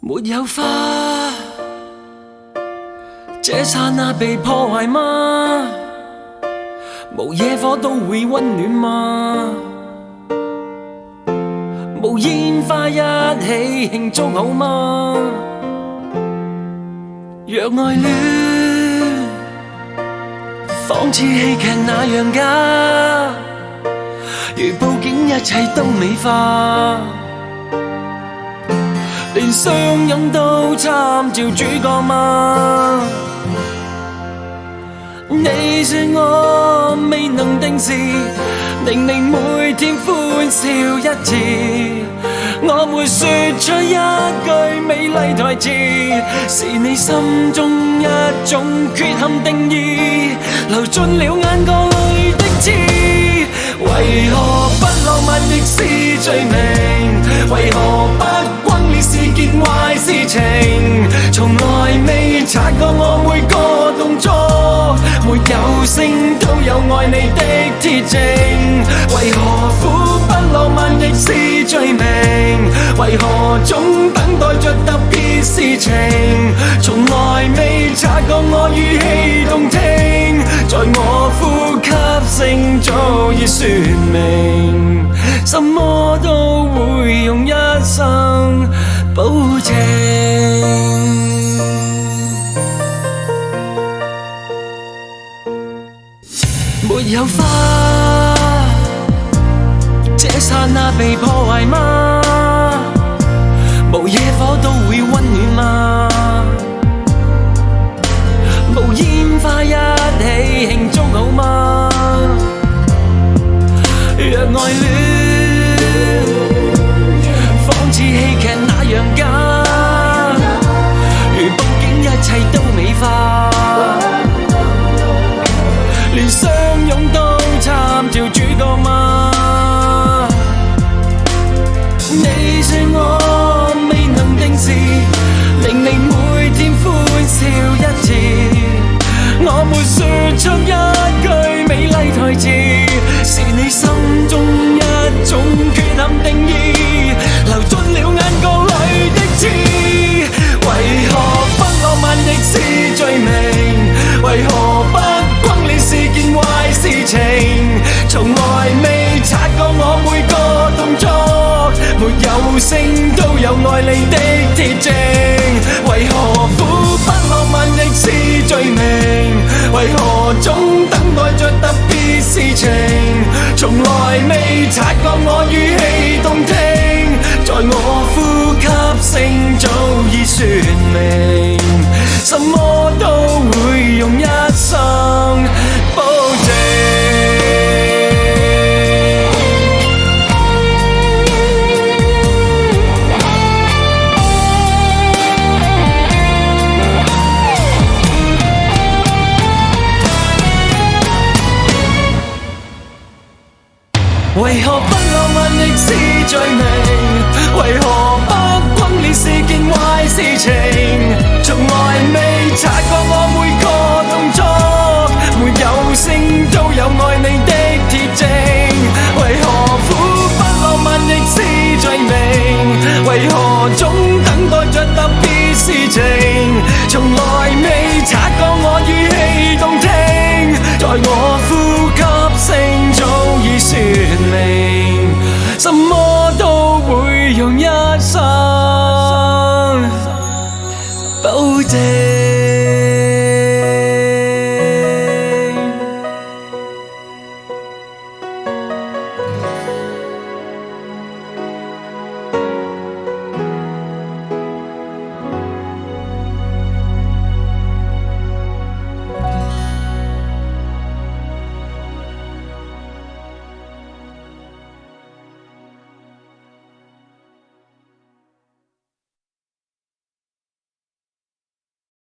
沒有花，這剎那被破壞嗎？無野火都會溫暖嗎？無煙花一起慶祝好嗎？若愛戀仿似戲劇那樣假，如佈景一切都美化，連相擁都參照主角嗎？你說我未能定時，令你每天歡笑一次，我沒說出一句美麗台詞，是你心中一種缺陷定義，流進了眼角裏的刺。為何不浪漫亦是罪名？為何不轟烈是件壞事情？從來未察覺我每個動作，沒有聲都有愛你的鐵證。為何苦不浪漫亦是罪名？為何總等待着特別事情？從來未察覺我語氣動聽，在我呼吸聲早已說明，什麼都會用一生保證。沒有花，這剎那被破壞嗎？無野火都會溫暖嗎？無煙花一起慶祝好嗎？若愛戀仿似戲劇那樣假，如佈景一切都美化，連相擁都參照主角嗎？你說我未能定時，令你每天歡笑一次，我沒說出一句美麗台詞，是你心中一種缺陷定義，流進了眼角裏的刺。為何不浪漫亦是罪名？為何不轟烈是件壞事情？從來未察覺我每個動作，沒有聲都有愛你的鐵證。為何苦不浪漫亦是罪名？為何總等待着特別事情？從來未察覺我語氣動聽，在我呼吸聲早已說明，什麼都會用一生保證。為何不浪漫亦是罪名？為何不轟烈是件壞事情？從來未察覺我每個動作，沒有聲都有愛你的鐵證。為何苦不浪漫亦是罪名？為何總等待着特別事情？從來未察覺我語氣動聽，在我呼吸聲早已說明，什麼都會用一生保證。